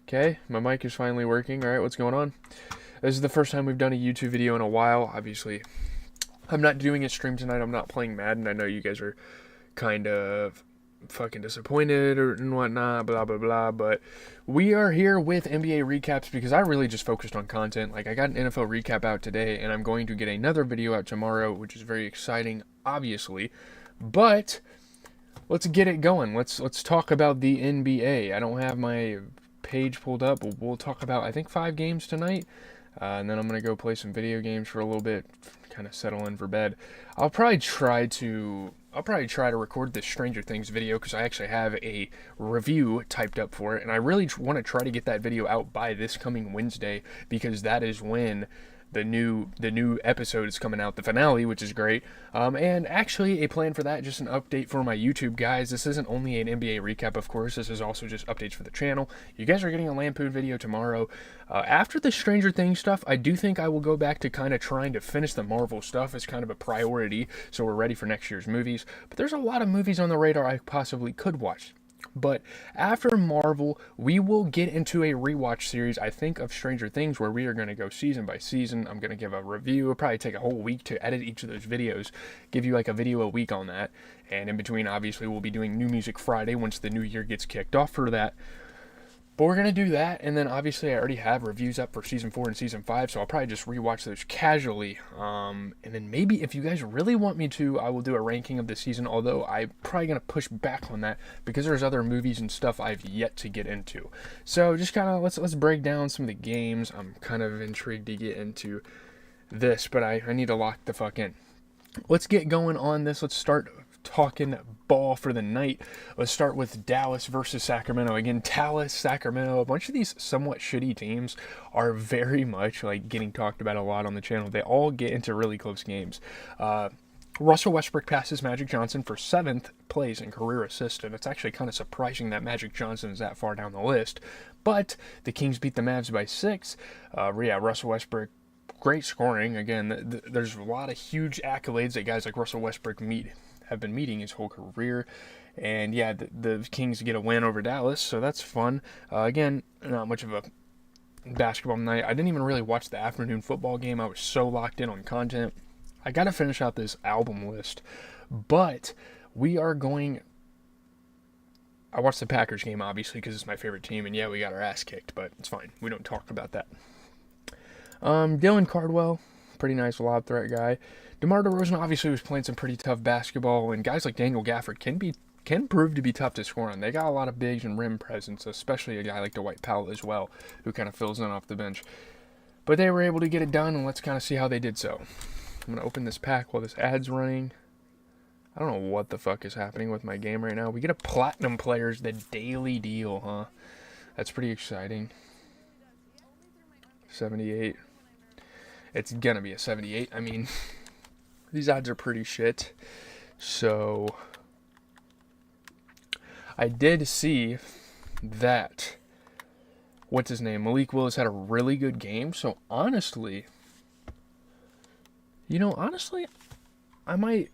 Okay, my mic is finally working. All right, what's going on? This is the first time we've done a YouTube video in a while. Obviously, I'm not doing a stream tonight. I'm not playing Madden. I know you guys are kind of fucking disappointed and whatnot, blah, blah, blah. But we are here with NBA recaps because I really just focused on content. Like, I got an NFL recap out today, and I'm going to get another video out tomorrow, which is very exciting, obviously. But let's get it going. Let's talk about the NBA. I don't have my page pulled up. We'll talk about, I think, 5 games tonight. And then I'm going to go play some video games for a little bit, kind of settle in for bed. I'll probably try to record this Stranger Things video because I actually have a review typed up for it, and I really want to try to get that video out by this coming Wednesday because that is when the new episode is coming out, the finale, which is great. And actually, a plan for that, just an update for my YouTube guys. This isn't only an NBA recap, of course. This is also just updates for the channel. You guys are getting a Lampoon video tomorrow. After the Stranger Things stuff, I do think I will go back to kind of trying to finish the Marvel stuff as kind of a priority, so we're ready for next year's movies. But there's a lot of movies on the radar I possibly could watch. But after Marvel, we will get into a rewatch series, I think, of Stranger Things, where we are going to go season by season. I'm going to give a review. It'll probably take a whole week to edit each of those videos, give you like a video a week on that. And in between, obviously, we'll be doing New Music Friday once the new year gets kicked off for that. But we're going to do that, and then obviously I already have reviews up for Season 4 and Season 5, so I'll probably just rewatch those casually. And then maybe if you guys really want me to, I will do a ranking of the season, although I'm probably going to push back on that because there's other movies and stuff I've yet to get into. So just kind of, let's break down some of the games. I'm kind of intrigued to get into this, but I need to lock the fuck in. Let's get going on this. Let's start talking ball for the night. Let's start with Dallas versus Sacramento. Again, Dallas, Sacramento, a bunch of these somewhat shitty teams are very much like getting talked about a lot on the channel. They all get into really close games. Russell Westbrook passes Magic Johnson for 7th place in career assist, and it's actually kind of surprising that Magic Johnson is that far down the list. But the Kings beat the Mavs by 6. Russell Westbrook, great scoring. Again, there's a lot of huge accolades that guys like Russell Westbrook have been meeting his whole career. And yeah, the Kings get a win over Dallas, so that's fun. Again, not much of a basketball night. I didn't even really watch the afternoon football game. I was so locked in on content. I got to finish out this album list, but we are going... I watched the Packers game, obviously, because it's my favorite team, and yeah, we got our ass kicked, but it's fine. We don't talk about that. Dylan Cardwell, pretty nice lob threat guy. DeMar DeRozan obviously was playing some pretty tough basketball, and guys like Daniel Gafford can prove to be tough to score on. They got a lot of bigs and rim presence, especially a guy like Dwight Powell as well, who kind of fills in off the bench. But they were able to get it done, and let's kind of see how they did so. I'm going to open this pack while this ad's running. I don't know what the fuck is happening with my game right now. We get a Platinum Players, the daily deal, huh? That's pretty exciting. 78. It's gonna be a 78. I mean, these odds are pretty shit. So, I did see that, what's his name? Malik Willis had a really good game. So, honestly, I might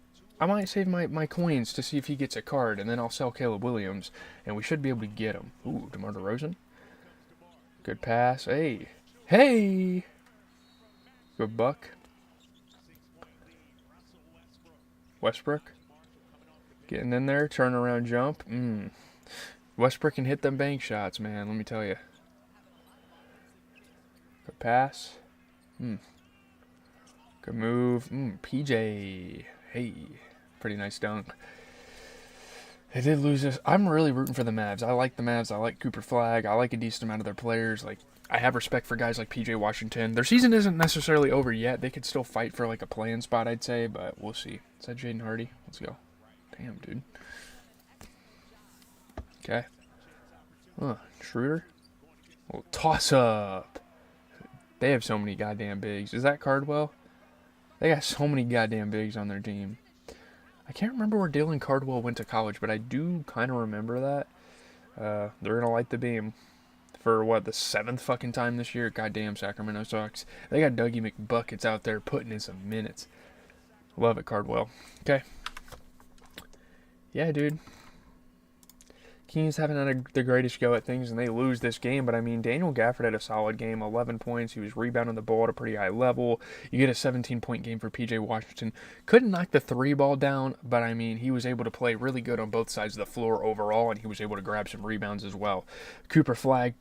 save my coins to see if he gets a card, and then I'll sell Caleb Williams, and we should be able to get him. Ooh, DeMar DeRozan. Good pass. Hey! Good buck. Westbrook. Getting in there, turnaround jump. Westbrook can hit them bank shots, man, let me tell you. Good pass. Good move. PJ. Hey. Pretty nice dunk. They did lose this. I'm really rooting for the Mavs. I like the Mavs. I like Cooper Flagg. I like a decent amount of their players. Like, I have respect for guys like PJ Washington. Their season isn't necessarily over yet. They could still fight for like a play-in spot, I'd say, but we'll see. Is that Jaden Hardy? Let's go. Damn, dude. Okay. Schroeder. Well, toss up. They have so many goddamn bigs. Is that Cardwell? They got so many goddamn bigs on their team. I can't remember where Dylan Cardwell went to college, but I do kind of remember that. They're going to light the beam for, the 7th fucking time this year? Goddamn, Sacramento sucks. They got Dougie McBuckets out there putting in some minutes. Love it, Cardwell. Okay. Yeah, dude. Kings haven't had the greatest go at things, and they lose this game. But, I mean, Daniel Gafford had a solid game, 11 points. He was rebounding the ball at a pretty high level. You get a 17-point game for P.J. Washington. Couldn't knock the three ball down, but, I mean, he was able to play really good on both sides of the floor overall, and he was able to grab some rebounds as well. Cooper Flagg,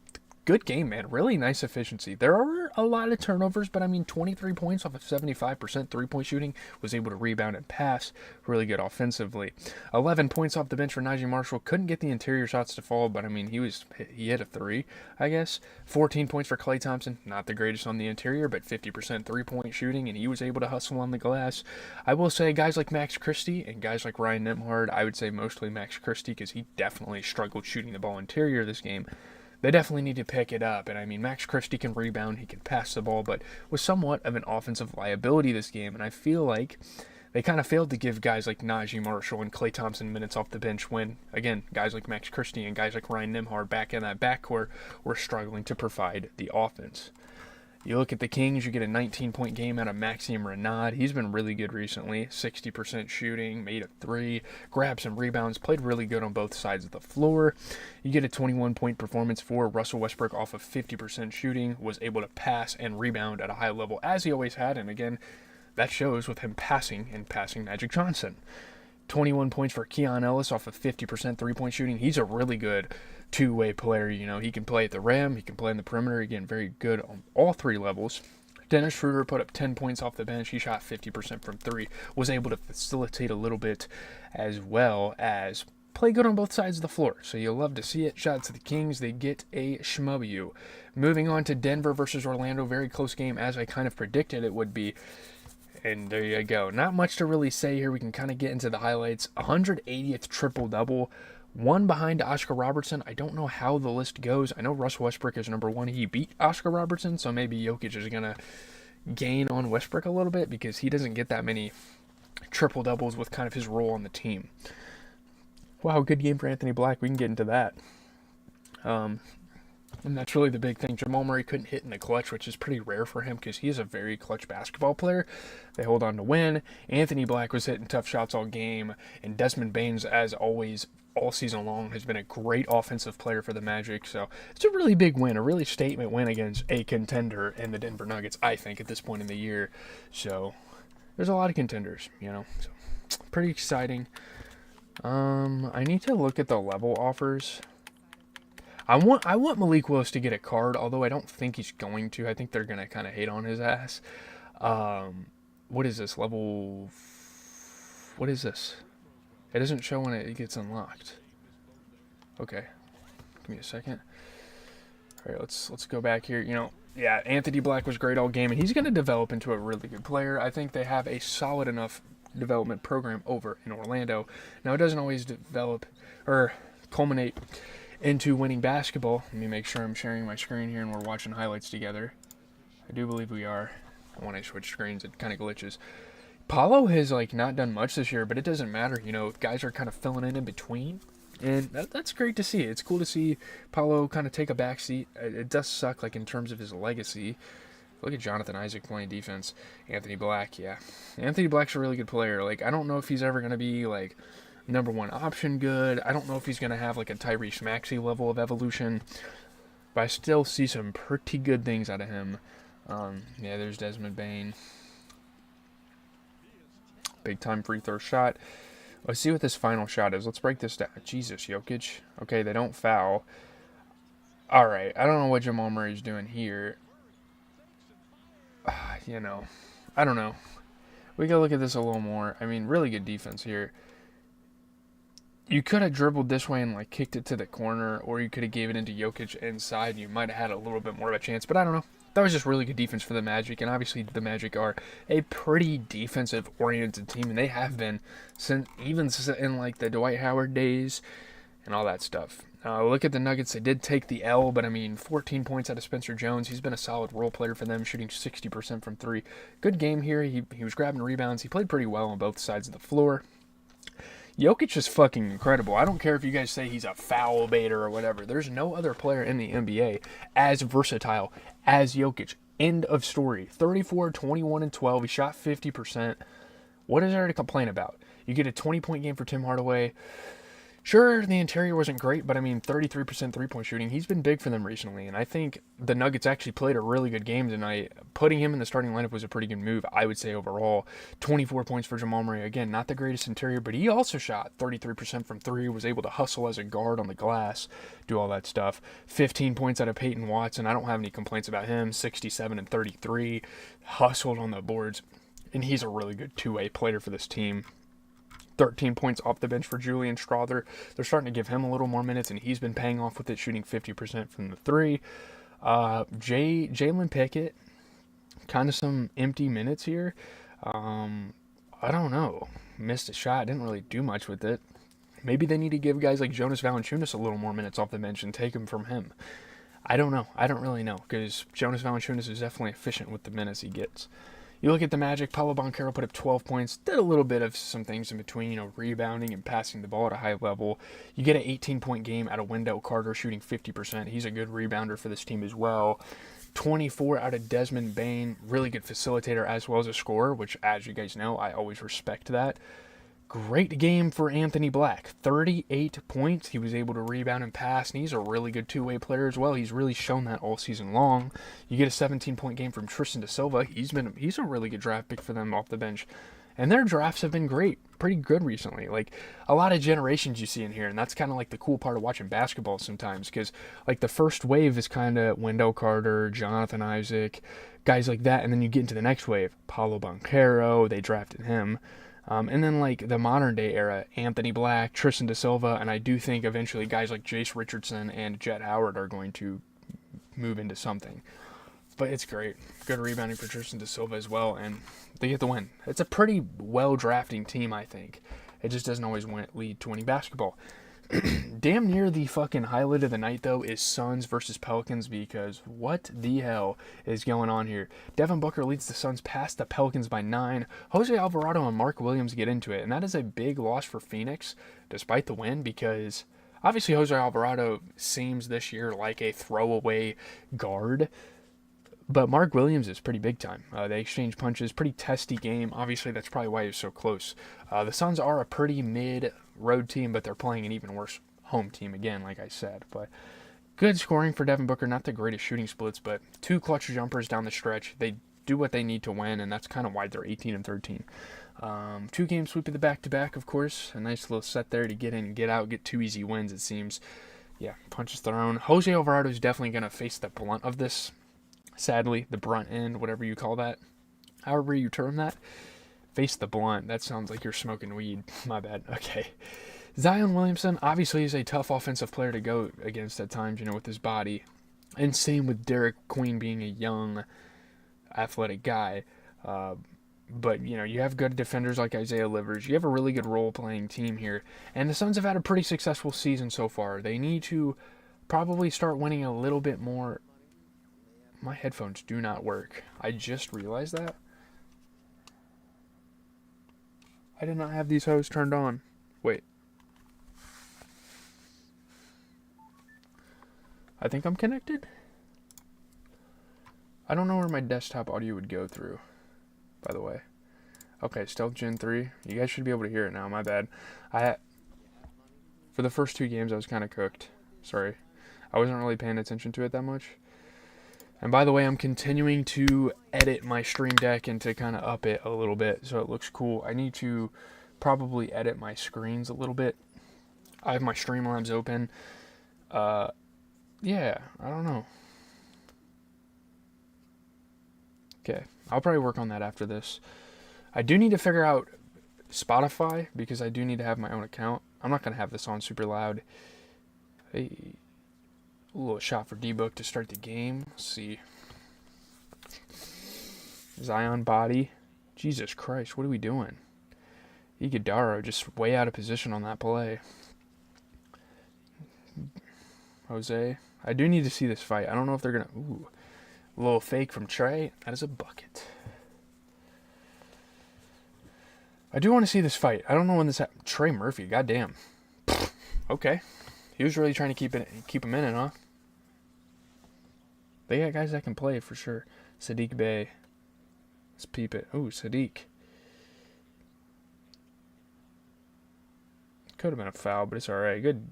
good game, man. Really nice efficiency. There are a lot of turnovers, but I mean, 23 points off of 75% three-point shooting. Was able to rebound and pass. Really good offensively. 11 points off the bench for Naji Marshall. Couldn't get the interior shots to fall, but I mean, he hit a three, I guess. 14 points for Klay Thompson. Not the greatest on the interior, but 50% three-point shooting, and he was able to hustle on the glass. I will say, guys like Max Christie and guys like Ryan Nembhard, I would say mostly Max Christie, because he definitely struggled shooting the ball interior this game. They definitely need to pick it up. And I mean, Max Christie can rebound, he can pass the ball, but was somewhat of an offensive liability this game. And I feel like they kind of failed to give guys like Naji Marshall and Klay Thompson minutes off the bench when, again, guys like Max Christie and guys like Ryan Nembhard back in that backcourt were struggling to provide the offense. You look at the Kings, you get a 19-point game out of Maxime Renard. He's been really good recently. 60% shooting, made a three, grabbed some rebounds, played really good on both sides of the floor. You get a 21-point performance for Russell Westbrook off of 50% shooting, was able to pass and rebound at a high level, as he always had. And again, that shows with him passing Magic Johnson. 21 points for Keon Ellis off of 50% three-point shooting. He's a really good two-way player. You know, he can play at the rim, he can play in the perimeter. Again, very good on all three levels. Dennis Schroeder put up 10 points off the bench. He shot 50% from three. Was able to facilitate a little bit as well as play good on both sides of the floor. So you'll love to see it. Shout out to the Kings. They get a shmubby. Moving on to Denver versus Orlando. Very close game, as I kind of predicted it would be. And there you go. Not much to really say here. We can kind of get into the highlights. 180th triple-double. One behind Oscar Robertson. I don't know how the list goes. I know Russell Westbrook is number one. He beat Oscar Robertson, so maybe Jokic is going to gain on Westbrook a little bit because he doesn't get that many triple-doubles with kind of his role on the team. Wow, good game for Anthony Black. We can get into that. And that's really the big thing. Jamal Murray couldn't hit in the clutch, which is pretty rare for him because he is a very clutch basketball player. They hold on to win. Anthony Black was hitting tough shots all game. And Desmond Baines, as always, all season long, has been a great offensive player for the Magic. So it's a really big win, a really statement win against a contender in the Denver Nuggets, I think, at this point in the year. So there's a lot of contenders, you know. So pretty exciting. I need to look at the level offers. I want Malik Willis to get a card, although I don't think he's going to. I think they're going to kind of hate on his ass. What is this? What is this? It doesn't show when it gets unlocked. Okay. Give me a second. All right, let's go back here. You know, yeah, Anthony Black was great all game, and he's going to develop into a really good player. I think they have a solid enough development program over in Orlando. Now, it doesn't always develop or culminate into winning basketball. Let me make sure I'm sharing my screen here and we're watching highlights together. I do believe we are. When I switch screens, it kind of glitches. Paolo has not done much this year, but it doesn't matter. You know, guys are kind of filling in between, and that's great to see. It's cool to see Paolo kind of take a back seat. It does suck, in terms of his legacy. Look at Jonathan Isaac playing defense. Anthony Black, yeah. Anthony Black's a really good player. I don't know if he's ever going to be, number one option good. I don't know if he's going to have a Tyrese Maxey level of evolution, but I still see some pretty good things out of him. Yeah, there's Desmond Bane. Big time free throw shot. Let's see what this final shot is. Let's break this down. Jesus, Jokic. Okay, they don't foul. All right, I don't know what Jamal Murray's doing here. You know, I don't know. We gotta look at this a little more. I mean, really good defense here. You could have dribbled this way and kicked it to the corner, or you could have gave it into Jokic inside. You might have had a little bit more of a chance, but I don't know. That was just really good defense for the Magic, and obviously the Magic are a pretty defensive-oriented team, and they have been since even in the Dwight Howard days and all that stuff. Look at the Nuggets. They did take the L, but I mean, 14 points out of Spencer Jones. He's been a solid role player for them, shooting 60% from three. Good game here. He was grabbing rebounds. He played pretty well on both sides of the floor. Jokic is fucking incredible. I don't care if you guys say he's a foul baiter or whatever. There's no other player in the NBA as versatile as Jokic. End of story. 34, 21, and 12. He shot 50%. What is there to complain about? You get a 20-point game for Tim Hardaway. Sure, the interior wasn't great, but I mean, 33% three-point shooting. He's been big for them recently, and I think the Nuggets actually played a really good game tonight. Putting him in the starting lineup was a pretty good move, I would say, overall. 24 points for Jamal Murray. Again, not the greatest interior, but he also shot 33% from three, was able to hustle as a guard on the glass, do all that stuff. 15 points out of Peyton Watson. I don't have any complaints about him. 67 and 33. Hustled on the boards, and he's a really good two-way player for this team. 13 points off the bench for Julian Strawther. They're starting to give him a little more minutes, and he's been paying off with it, shooting 50% from the three. Jalen Pickett, kind of some empty minutes here. I don't know. Missed a shot. Didn't really do much with it. Maybe they need to give guys like Jonas Valanciunas a little more minutes off the bench and take them from him. I don't know. I don't really know, because Jonas Valanciunas is definitely efficient with the minutes he gets. You look at the Magic, Paolo Banchero put up 12 points, did a little bit of some things in between, rebounding and passing the ball at a high level. You get an 18-point game out of Wendell Carter shooting 50%. He's a good rebounder for this team as well. 24 out of Desmond Bane, really good facilitator as well as a scorer, which, as you guys know, I always respect that. Great game for Anthony Black. 38 points. He was able to rebound and pass, and he's a really good two-way player as well. He's really shown that all season long. You get a 17-point game from Tristan da Silva. He's a really good draft pick for them off the bench. And their drafts have been great. Pretty good recently. Like, a lot of generations you see in here, and that's kind of like the cool part of watching basketball sometimes, because like the first wave is kind of Wendell Carter, Jonathan Isaac, guys like that, and then you get into the next wave. Paolo Banchero, they drafted him. And then, like, the modern-day era, Anthony Black, Tristan da Silva, and I do think eventually guys like Jace Richardson and Jet Howard are going to move into something. But it's great. Good rebounding for Tristan da Silva as well, and they get the win. It's a pretty well-drafting team, I think. It just doesn't always lead to winning basketball. Damn near the fucking highlight of the night, though, is Suns versus Pelicans, because what the hell is going on here? Devin Booker leads the Suns past the Pelicans by 9. Jose Alvarado and Mark Williams get into it, and that is a big loss for Phoenix, despite the win, because obviously Jose Alvarado seems this year like a throwaway guard, but Mark Williams is pretty big time. They exchange punches, pretty testy game. Obviously, that's probably why he was so close. The Suns are a pretty mid-road team, but they're playing an even worse home team again, like I said. But good scoring for Devin Booker. Not the greatest shooting splits, but 2 clutch jumpers down the stretch. They do what they need to win, and that's kind of why they're 18 and 13. 2-game sweep of the back-to-back, of course. A nice little set there to get in and get out, get 2 easy wins, it seems. Yeah, punches thrown. Jose Alvarado is definitely going to face the blunt of this. Sadly, the brunt end, whatever you call that, however you term that. Face the blunt. That sounds like you're smoking weed. My bad. Okay. Zion Williamson obviously is a tough offensive player to go against at times, with his body. And same with Derek Queen being a young, athletic guy. But, you have good defenders like Isaiah Livers. You have a really good role-playing team here. And the Suns have had a pretty successful season so far. They need to probably start winning a little bit more. My headphones do not work. I just realized that. I did not have these hoses turned on. Wait. I think I'm connected. I don't know where my desktop audio would go through, by the way. Okay, Stealth Gen 3. You guys should be able to hear it now. My bad. For the first 2 games, I was kind of cooked. Sorry. I wasn't really paying attention to it that much. And by the way, I'm continuing to edit my Stream Deck and to kind of up it a little bit so it looks cool. I need to probably edit my screens a little bit. I have my Streamlabs open. Yeah, I don't know. Okay, I'll probably work on that after this. I do need to figure out Spotify because I do need to have my own account. I'm not going to have this on super loud. Hey. A little shot for D-Book to start the game. Let's see. Zion body. Jesus Christ, what are we doing? Iguodala just way out of position on that play. Jose. I do need to see this fight. I don't know if they're going to... Ooh. A little fake from Trey. That is a bucket. I do want to see this fight. I don't know when this happened. Trey Murphy, goddamn. Okay. He was really trying to keep him in it, huh? They got guys that can play for sure. Sadiq Bey. Let's peep it. Ooh, Sadiq. Could have been a foul, but it's alright. Good.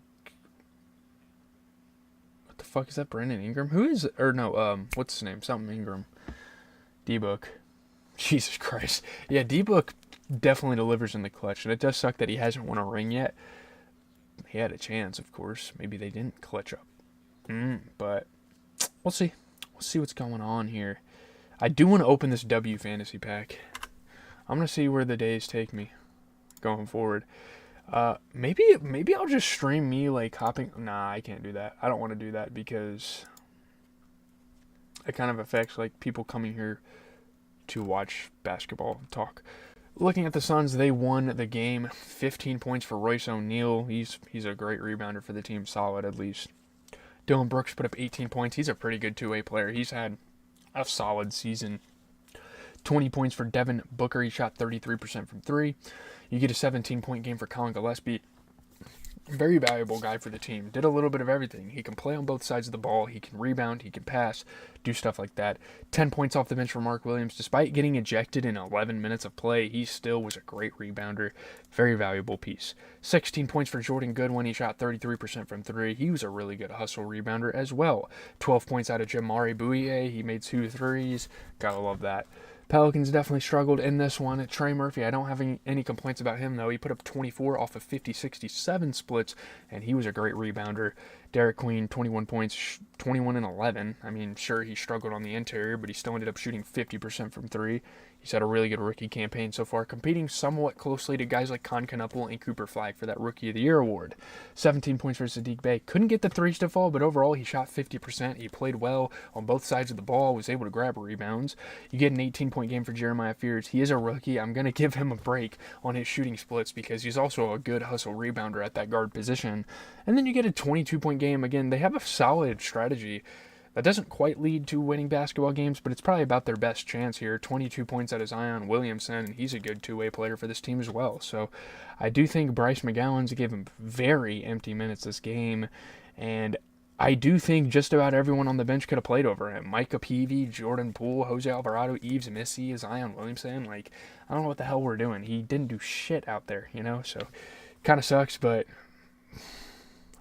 What the fuck is that, Brandon Ingram? Who is, or no, what's his name? Something Ingram. D-Book. Jesus Christ. Yeah, D-Book definitely delivers in the clutch, and it does suck that he hasn't won a ring yet. He had a chance, of course. Maybe they didn't clutch up. But we'll see. We'll see what's going on here. I do want to open this W fantasy pack. I'm going to see where the days take me going forward. Maybe I'll just stream me like hopping. Nah, I can't do that. I don't want to do that because it kind of affects like people coming here to watch basketball talk. Looking at the Suns, they won the game. 15 points for Royce O'Neal. He's a great rebounder for the team, solid at least. Dylan Brooks put up 18 points. He's a pretty good two-way player. He's had a solid season. 20 points for Devin Booker. He shot 33% from three. You get a 17-point game for Colin Gillespie. Very valuable guy for the team. Did a little bit of everything. He can play on both sides of the ball. He can rebound. He can pass. Do stuff like that. 10 points off the bench for Mark Williams. Despite getting ejected in 11 minutes of play, he still was a great rebounder. Very valuable piece. 16 points for Jordan Goodwin. He shot 33% from three. He was a really good hustle rebounder as well. 12 points out of Jamari Bouye. He made 2 threes. Gotta love that. Pelicans definitely struggled in this one. Trey Murphy, I don't have any complaints about him, though. He put up 24 off of 50-67 splits, and he was a great rebounder. Derek Queen, 21 points, 21 and 11. I mean, sure, he struggled on the interior, but he still ended up shooting 50% from three. He's had a really good rookie campaign so far, competing somewhat closely to guys like Con Knuppel and Cooper Flagg for that Rookie of the Year award. 17 points for Sadiq Bey. Couldn't get the threes to fall, but overall he shot 50%. He played well on both sides of the ball, was able to grab rebounds. You get an 18-point game for Jeremiah Fears. He is a rookie. I'm going to give him a break on his shooting splits because he's also a good hustle rebounder at that guard position. And then you get a 22-point game. Again, they have a solid strategy. That doesn't quite lead to winning basketball games, but it's probably about their best chance here. 22 points out of Zion Williamson, and he's a good two-way player for this team as well. So I do think Bryce McGowan's gave him very empty minutes this game, and I do think just about everyone on the bench could have played over him. Micah Peavy, Jordan Poole, Jose Alvarado, Yves Missy, Zion Williamson. Like, I don't know what the hell we're doing. He didn't do shit out there, so kind of sucks, but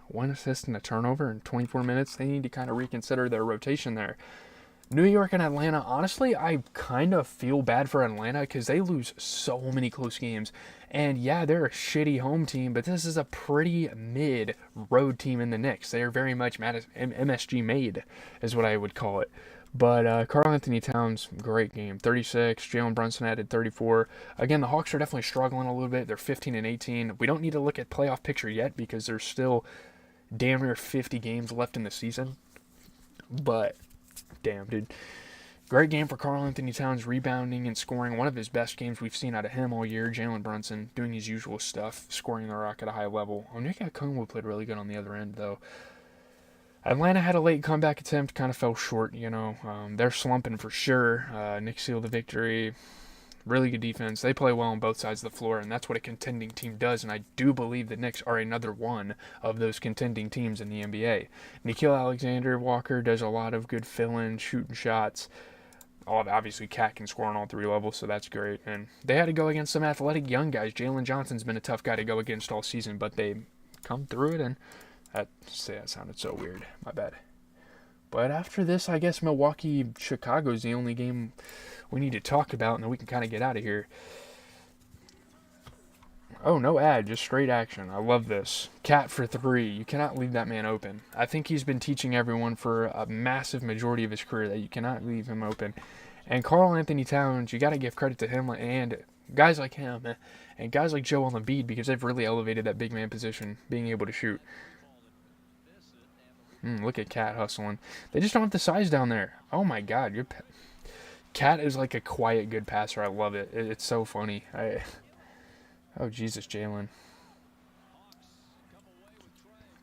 1 assist and a turnover in 24 minutes. They need to kind of reconsider their rotation there. New York and Atlanta, honestly, I kind of feel bad for Atlanta because they lose so many close games. And yeah, they're a shitty home team, but this is a pretty mid road team in the Knicks. They are very much MSG made, is what I would call it. But Karl Anthony Towns, great game. 36. Jalen Brunson added 34. Again, the Hawks are definitely struggling a little bit. They're 15 and 18. We don't need to look at playoff picture yet because there's still damn near 50 games left in the season. But, damn, dude. Great game for Karl Anthony Towns, rebounding and scoring. One of his best games we've seen out of him all year. Jalen Brunson doing his usual stuff, scoring the rock at a high level. Onyeka Okongwu played really good on the other end, though. Atlanta had a late comeback attempt, kind of fell short, They're slumping for sure. Nick sealed the victory. Really good defense. They play well on both sides of the floor, and that's what a contending team does, and I do believe the Knicks are another one of those contending teams in the NBA. Nickeil Alexander-Walker does a lot of good fill-in, shooting shots. Obviously, Cat can score on all three levels, so that's great. And they had to go against some athletic young guys. Jalen Johnson's been a tough guy to go against all season, but they come through it, and that sounded so weird. My bad. But after this, I guess Milwaukee-Chicago's the only game we need to talk about, and then we can kind of get out of here. Oh, no ad, just straight action. I love this. Cat for three. You cannot leave that man open. I think he's been teaching everyone for a massive majority of his career that you cannot leave him open. And Karl Anthony Towns, you got to give credit to him and guys like him and guys like Joel Embiid because they've really elevated that big man position, being able to shoot. Look at Cat hustling. They just don't have the size down there. Oh my God, Cat is like a quiet, good passer. I love it. It's so funny. Oh Jesus, Jalen.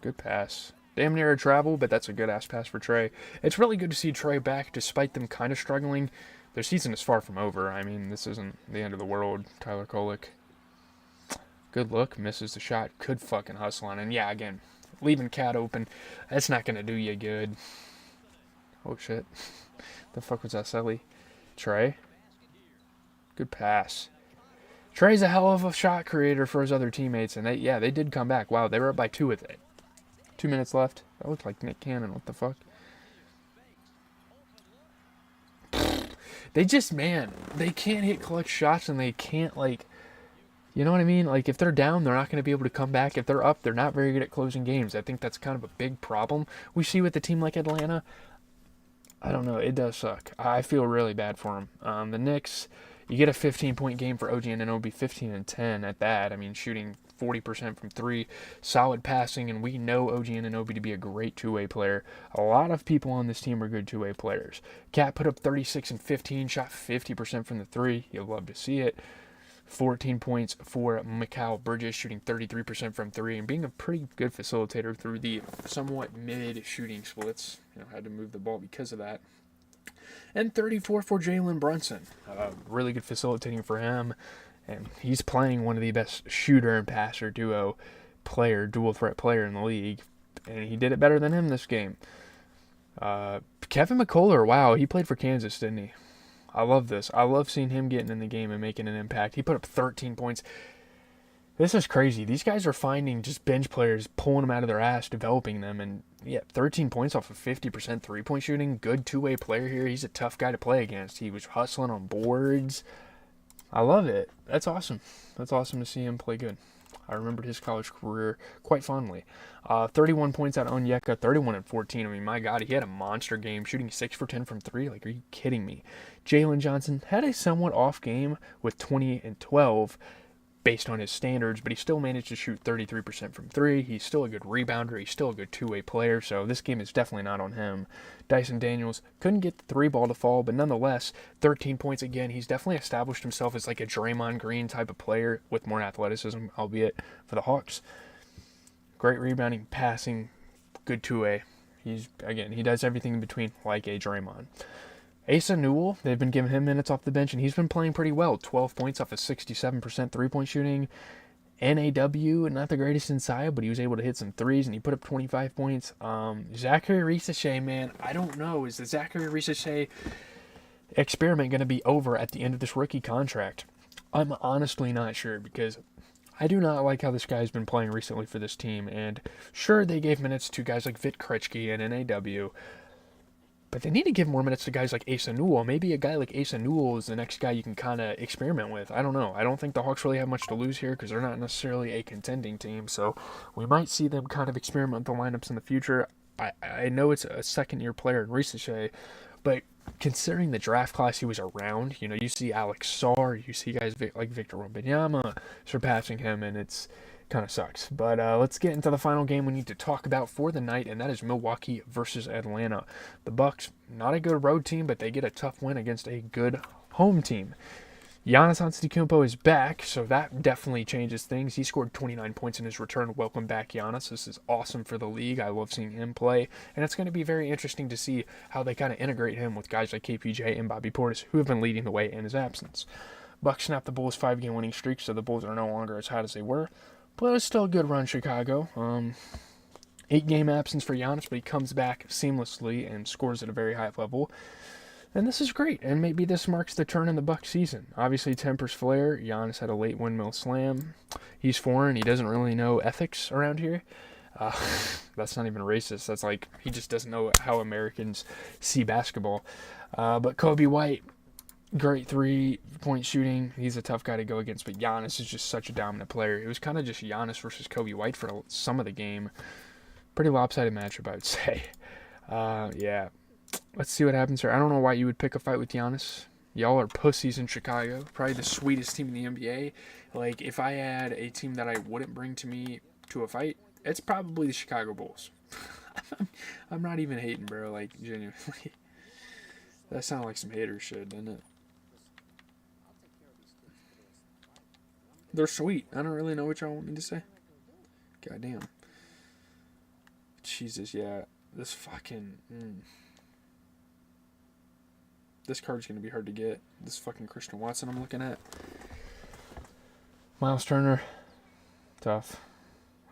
Good pass. Damn near a travel, but that's a good ass pass for Trey. It's really good to see Trey back, despite them kind of struggling. Their season is far from over. I mean, this isn't the end of the world. Tyler Kolek. Good look, misses the shot. Could fucking hustle on. And yeah, again, leaving Cat open, that's not going to do you good. Oh, shit. The fuck was that, Selly? Trey? Good pass. Trey's a hell of a shot creator for his other teammates, and they did come back. Wow, they were up by 2 with it. 2 minutes left. That looked like Nick Cannon. What the fuck? They just, man, they can't hit clutch shots, and they can't, like, you know what I mean? Like, if they're down, they're not going to be able to come back. If they're up, they're not very good at closing games. I think that's kind of a big problem we see with a team like Atlanta. I don't know. It does suck. I feel really bad for them. The Knicks, you get a 15-point game for OG Anunoby, 15 and 10 at that. I mean, shooting 40% from 3, solid passing, and we know OG Anunoby to be a great two-way player. A lot of people on this team are good two-way players. Cat put up 36 and 15, shot 50% from the 3. You'll love to see it. 14 points for Mikal Bridges, shooting 33% from 3 and being a pretty good facilitator through the somewhat mid shooting splits. Had to move the ball because of that. And 34 for Jalen Brunson. Really good facilitating for him. And he's playing one of the best shooter and passer dual threat player in the league. And he did it better than him this game. Kevin McCullough, wow, he played for Kansas, didn't he? I love this. I love seeing him getting in the game and making an impact. He put up 13 points. This is crazy. These guys are finding just bench players, pulling them out of their ass, developing them. And, 13 points off of 50% three-point shooting. Good two-way player here. He's a tough guy to play against. He was hustling on boards. I love it. That's awesome. That's awesome to see him play good. I remembered his college career quite fondly. 31 points out of Onyeka, 31 and 14. I mean, my God, he had a monster game, shooting 6 for 10 from 3. Like, are you kidding me? Jalen Johnson had a somewhat off game with 20 and 12 based on his standards, but he still managed to shoot 33% from 3. He's still a good rebounder. He's still a good two-way player, so this game is definitely not on him. Dyson Daniels couldn't get the 3 ball to fall, but nonetheless, 13 points again. He's definitely established himself as like a Draymond Green type of player with more athleticism, albeit for the Hawks. Great rebounding, passing, good two-way. He does everything in between like a Draymond. Asa Newell, they've been giving him minutes off the bench, and he's been playing pretty well. 12 points off of 67% three-point shooting. NAW, not the greatest inside, but he was able to hit some threes, and he put up 25 points. Zaccharie Risacher, man, I don't know. Is the Zaccharie Risacher experiment going to be over at the end of this rookie contract? I'm honestly not sure, because I do not like how this guy's been playing recently for this team. And sure, they gave minutes to guys like Vit Krejci and NAW, but they need to give more minutes to guys like Asa Newell. Maybe a guy like Asa Newell is the next guy you can kind of experiment with. I don't know. I don't think the Hawks really have much to lose here because they're not necessarily a contending team. So we might see them kind of experiment with the lineups in the future. I know it's a second-year player in Risacher, but considering the draft class he was around, you see Alex Sarr, you see guys like Victor Wembanyama surpassing him, and it's kind of sucks. But let's get into the final game we need to talk about for the night, and that is Milwaukee versus Atlanta. The Bucks, not a good road team, but they get a tough win against a good home team. Giannis Antetokounmpo is back, so that definitely changes things. He scored 29 points in his return. Welcome back, Giannis. This is awesome for the league. I love seeing him play, and it's going to be very interesting to see how they kind of integrate him with guys like KPJ and Bobby Portis, who have been leading the way in his absence. Bucks snapped the Bulls' 5-game winning streak, so the Bulls are no longer as hot as they were. But it's still a good run, Chicago. 8-game absence for Giannis, but he comes back seamlessly and scores at a very high level. And this is great, and maybe this marks the turn in the Bucks season. Obviously, tempers flare. Giannis had a late windmill slam. He's foreign. He doesn't really know ethics around here. That's not even racist. That's like he just doesn't know how Americans see basketball. But Kobe White, great 3-point shooting. He's a tough guy to go against, but Giannis is just such a dominant player. It was kind of just Giannis versus Kobe White for some of the game. Pretty lopsided matchup, I would say. Yeah. Let's see what happens here. I don't know why you would pick a fight with Giannis. Y'all are pussies in Chicago. Probably the sweetest team in the NBA. Like, if I had a team that I wouldn't bring to me to a fight, it's probably the Chicago Bulls. I'm not even hating, bro. Like, genuinely. That sounded like some hater shit, didn't it? They're sweet. I don't really know what y'all want me to say. Goddamn. Jesus, yeah. This fucking... This card's going to be hard to get. This fucking Christian Watson I'm looking at. Miles Turner. Tough.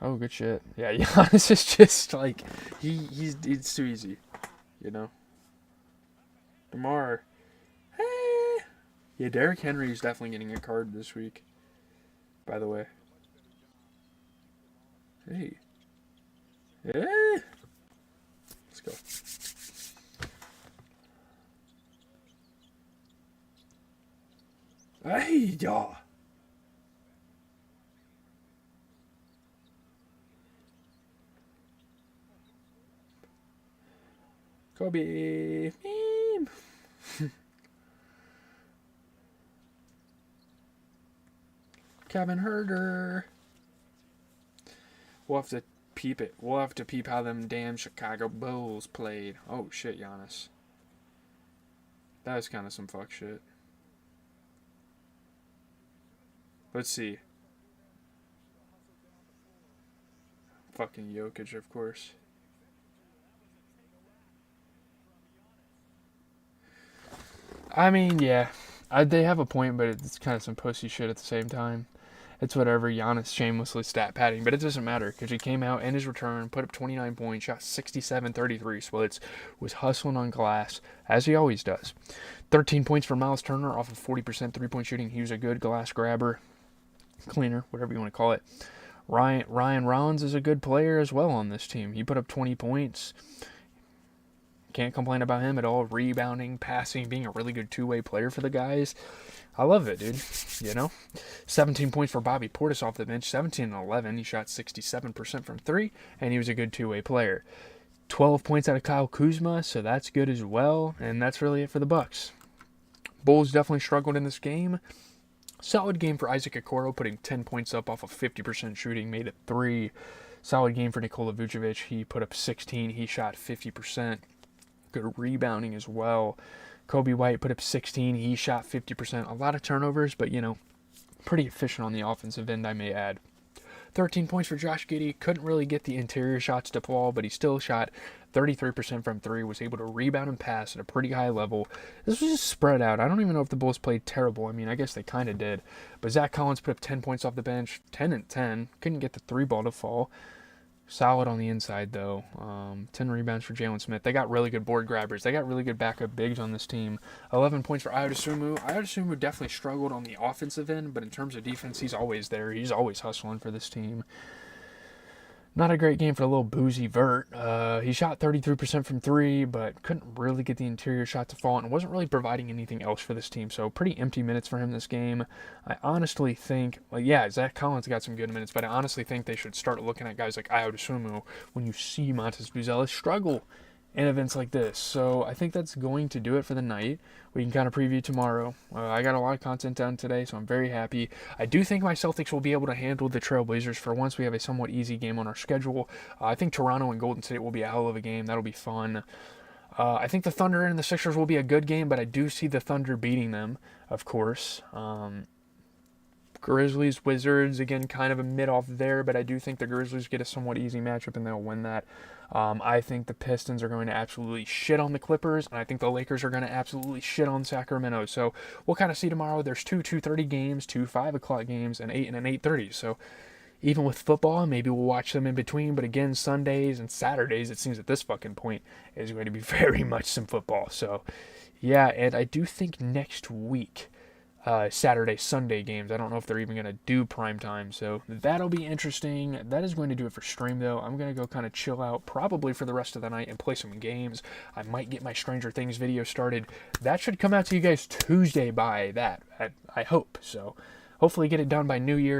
Oh, good shit. Yeah, Giannis is just like... It's too easy. DeMar. Hey. Yeah, Derrick Henry is definitely getting a card this week. by the way. Hey. Hey. Let's go. Hey, y'all. Kobe. Meme. Kevin Herter. We'll have to peep it. We'll have to peep how them damn Chicago Bulls played. Oh, shit, Giannis. That was kind of some fuck shit. Let's see. Fucking Jokic, of course. I mean, yeah. They have a point, but it's kind of some pussy shit at the same time. It's whatever. Giannis shamelessly stat padding, but it doesn't matter because he came out in his return, put up 29 points, shot 67-33 splits, was hustling on glass, as he always does. 13 points for Miles Turner off of 40% three-point shooting. He was a good glass grabber, cleaner, whatever you want to call it. Ryan Rollins is a good player as well on this team. He put up 20 points. Can't complain about him at all. Rebounding, passing, being a really good two-way player for the guys. I love it, dude. 17 points for Bobby Portis off the bench. 17 and 11. He shot 67% from three, and he was a good two-way player. 12 points out of Kyle Kuzma, so that's good as well. And that's really it for the Bucks. Bulls definitely struggled in this game. Solid game for Isaac Okoro, putting 10 points up off of 50% shooting, made it 3. Solid game for Nikola Vucevic. He put up 16. He shot 50%. Good rebounding as well. Kobe White put up 16. He shot 50%. A lot of turnovers, but, pretty efficient on the offensive end, I may add. 13 points for Josh Giddey. Couldn't really get the interior shots to fall, but he still shot 33% from three. Was able to rebound and pass at a pretty high level. This was just spread out. I don't even know if the Bulls played terrible. I mean, I guess they kind of did. But Zach Collins put up 10 points off the bench. 10 and 10. Couldn't get the three ball to fall. Solid on the inside, though. 10 rebounds for Jalen Smith. They got really good board grabbers. They got really good backup bigs on this team. 11 points for Ayo Dosunmu. Ayo Dosunmu definitely struggled on the offensive end, but in terms of defense, he's always there. He's always hustling for this team. Not a great game for a little boozy Vert. He shot 33% from three, but couldn't really get the interior shot to fall and wasn't really providing anything else for this team. So pretty empty minutes for him this game. I honestly think, Zach Collins got some good minutes, but I honestly think they should start looking at guys like Ayo Dosunmu when you see Montes Buzelis struggle in events like this. So I think that's going to do it for the night. We can kind of preview tomorrow. I got a lot of content done today, so I'm very happy. I do think my Celtics will be able to handle the Trailblazers for once we have a somewhat easy game on our schedule. I think Toronto and Golden State will be a hell of a game. That'll be fun. I think the Thunder and the Sixers will be a good game, but I do see the Thunder beating them, of course. Grizzlies, Wizards, again, kind of a mid-off there, but I do think the Grizzlies get a somewhat easy matchup and they'll win that. I think the Pistons are going to absolutely shit on the Clippers, and I think the Lakers are going to absolutely shit on Sacramento. So we'll kind of see tomorrow. There's 2 2:30 games, 2 5 o'clock games, and 8 and an 8:30. So even with football, maybe we'll watch them in between. But again, Sundays and Saturdays, it seems at this fucking point, is going to be very much some football. So yeah, and I do think next week, Saturday, Sunday games. I don't know if they're even going to do prime time, so that'll be interesting. That is going to do it for stream, though. I'm going to go kind of chill out probably for the rest of the night and play some games. I might get my Stranger Things video started. That should come out to you guys Tuesday by that, I hope. So hopefully get it done by New Year's.